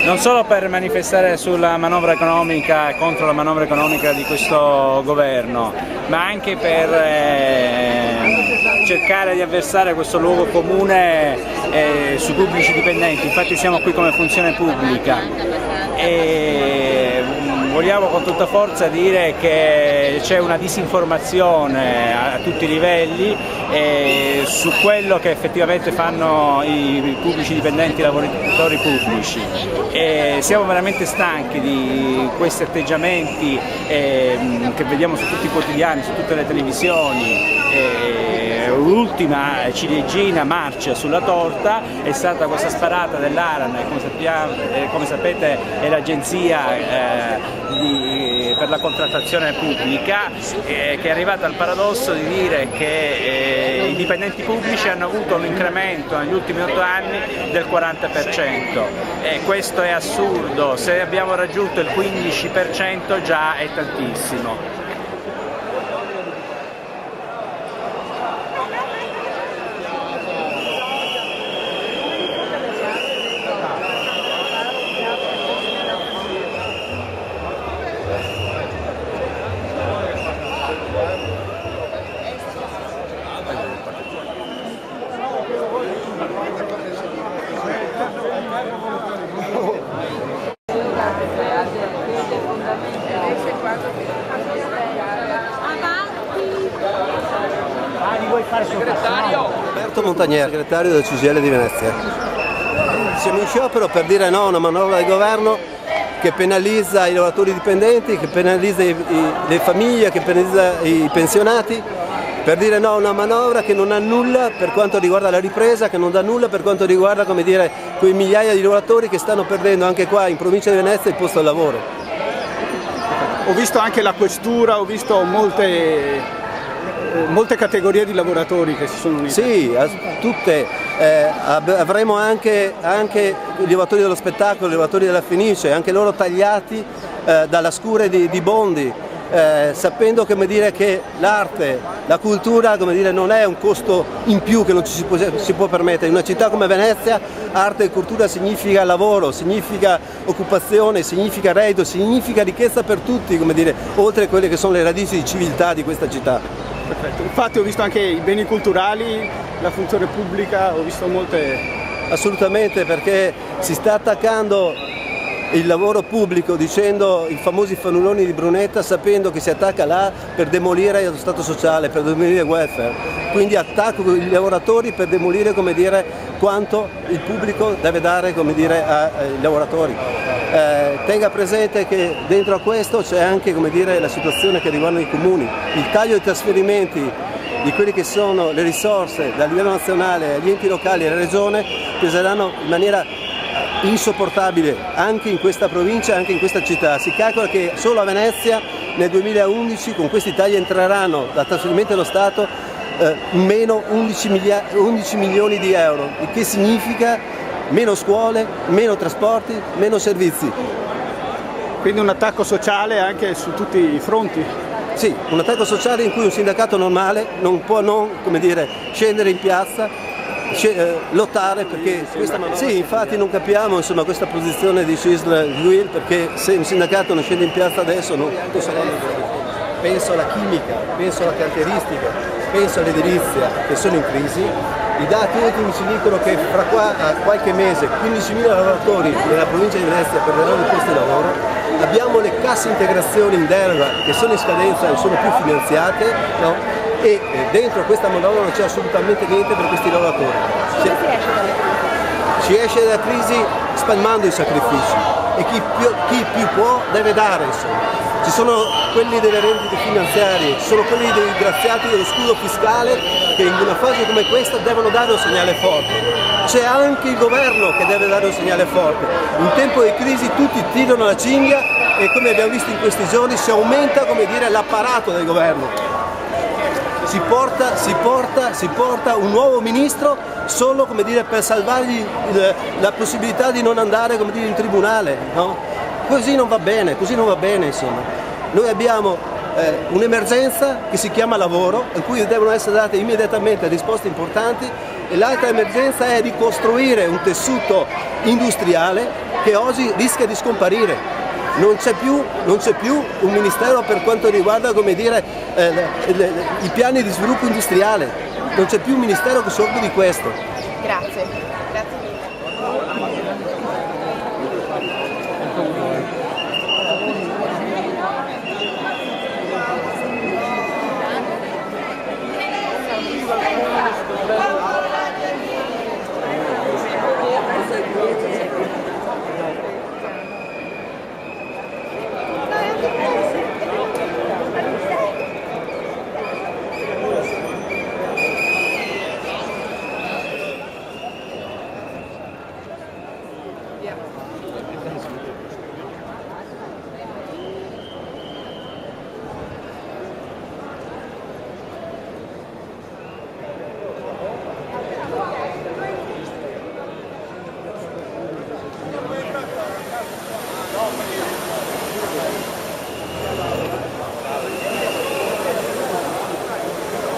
non solo per manifestare sulla manovra economica, contro la manovra economica di questo governo, ma anche per cercare di avversare questo luogo comune sui pubblici dipendenti. Infatti siamo qui come funzione pubblica e vogliamo con tutta forza dire che c'è una disinformazione a tutti i livelli su quello che effettivamente fanno i pubblici dipendenti, i lavoratori pubblici. Siamo veramente stanchi di questi atteggiamenti che vediamo su tutti i quotidiani, su tutte le televisioni. L'ultima ciliegina marcia sulla torta è stata questa sparata dell'ARAN, come sapete è l'agenzia per la contrattazione pubblica, che è arrivata al paradosso di dire che i dipendenti pubblici hanno avuto un incremento negli ultimi 8 anni del 40%. Questo è assurdo, se abbiamo raggiunto il 15% già è tantissimo. Roberto Montagnier, segretario del CGIL di Venezia. Siamo in sciopero per dire no a una manovra del governo che penalizza i lavoratori dipendenti, che penalizza le famiglie, che penalizza i pensionati, per dire no a una manovra che non ha nulla per quanto riguarda la ripresa, che non dà nulla per quanto riguarda, come dire, quei migliaia di lavoratori che stanno perdendo anche qua in provincia di Venezia il posto al lavoro. Ho visto anche la questura, ho visto molte categorie di lavoratori che si sono unite. Sì, tutte. Avremo anche i lavoratori dello spettacolo, i lavoratori della Fenice, anche loro tagliati dalla scure di Bondi, sapendo, come dire, che l'arte, la cultura, come dire, non è un costo in più che non ci si può permettere. In una città come Venezia arte e cultura significa lavoro, significa occupazione, significa reddito, significa ricchezza per tutti, come dire, oltre a quelle che sono le radici di civiltà di questa città. Perfetto. Infatti ho visto anche i beni culturali, la funzione pubblica, ho visto molte... Assolutamente, perché si sta attaccando il lavoro pubblico dicendo i famosi fannulloni di Brunetta, sapendo che si attacca là per demolire lo Stato sociale, per demolire il welfare. Quindi attacco i lavoratori per demolire, come dire, quanto il pubblico deve dare, come dire, ai lavoratori. Tenga presente che dentro a questo c'è anche, come dire, la situazione che riguarda i comuni. Il taglio dei trasferimenti di quelle che sono le risorse dal livello nazionale agli enti locali e alla regione peseranno in maniera insopportabile anche in questa provincia, anche in questa città. Si calcola che solo a Venezia nel 2011 con questi tagli entreranno dal trasferimento dello Stato meno 11 milioni di euro, il che significa meno scuole, meno trasporti, meno servizi. Quindi un attacco sociale anche su tutti i fronti. Sì, un attacco sociale in cui un sindacato normale non può non, come dire, scendere in piazza, lottare, perché sì, infatti non capiamo, insomma, questa posizione di CISL-UIL, perché se un sindacato non scende in piazza adesso non tutto sarà meglio. Penso alla chimica, penso alla cantieristica, penso all'edilizia che sono in crisi. I dati ultimi ci dicono che fra qua a qualche mese 15.000 lavoratori nella provincia di Venezia perderanno il posto di lavoro. Abbiamo le casse integrazioni in deroga che sono in scadenza e non sono più finanziate, no? E dentro questa manovra non c'è assolutamente niente per questi lavoratori. Si esce dalla crisi spalmando i sacrifici e chi più può deve dare, insomma. Ci sono quelli delle rendite finanziarie, ci sono quelli dei graziati dello scudo fiscale che in una fase come questa devono dare un segnale forte. C'è anche il governo che deve dare un segnale forte. In tempo di crisi tutti tirano la cinghia e, come abbiamo visto in questi giorni, si aumenta, come dire, l'apparato del governo. Si porta un nuovo ministro solo, come dire, per salvargli la possibilità di non andare, come dire, in tribunale, no? Così non va bene, insomma. Noi abbiamo un'emergenza che si chiama lavoro, in cui devono essere date immediatamente risposte importanti, e l'altra emergenza è ricostruire un tessuto industriale che oggi rischia di scomparire. Non c'è più un ministero per quanto riguarda, come dire, i piani di sviluppo industriale, non c'è più un ministero che si occupi di questo. Grazie, grazie mille.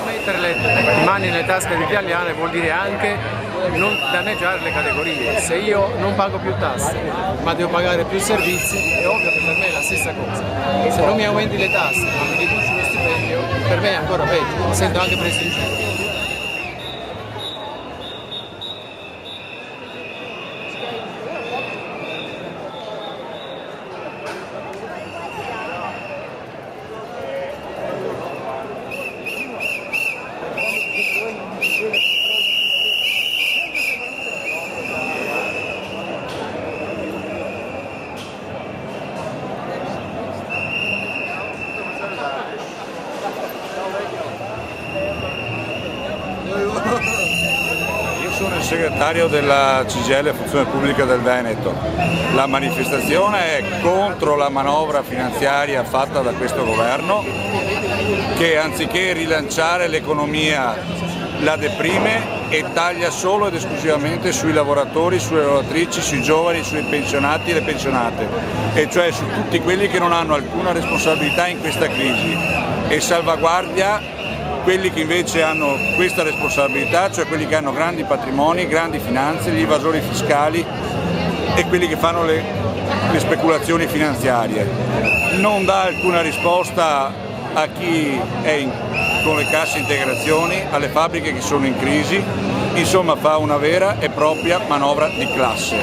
Mettere le mani nelle tasche degli italiani vuol dire anche non danneggiare le categorie. Se io non pago più tasse ma devo pagare più servizi, è ovvio che per me è la stessa cosa. Se non mi aumenti le tasse ma mi riduci lo stipendio, per me è ancora peggio, mi sento anche preso in giro. Io sono il segretario della CGIL Funzione Pubblica del Veneto. La manifestazione è contro la manovra finanziaria fatta da questo governo che anziché rilanciare l'economia la deprime e taglia solo ed esclusivamente sui lavoratori, sulle lavoratrici, sui giovani, sui pensionati e le pensionate, e cioè su tutti quelli che non hanno alcuna responsabilità in questa crisi, e salvaguardia quelli che invece hanno questa responsabilità, cioè quelli che hanno grandi patrimoni, grandi finanze, gli evasori fiscali e quelli che fanno le speculazioni finanziarie. Non dà alcuna risposta a chi è con le casse integrazioni, alle fabbriche che sono in crisi, insomma fa una vera e propria manovra di classe.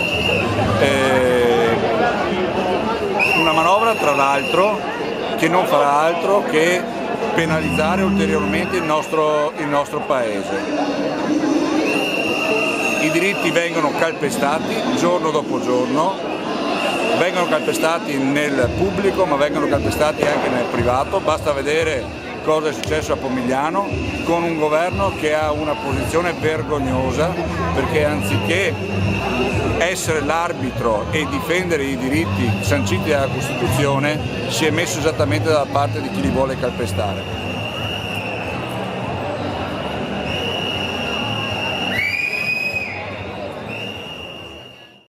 Una manovra tra l'altro che non farà altro che penalizzare ulteriormente il nostro Paese. I diritti vengono calpestati giorno dopo giorno, vengono calpestati nel pubblico ma vengono calpestati anche nel privato, basta vedere cosa è successo a Pomigliano con un governo che ha una posizione vergognosa perché anziché essere l'arbitro e difendere i diritti sanciti dalla Costituzione si è messo esattamente dalla parte di chi li vuole calpestare.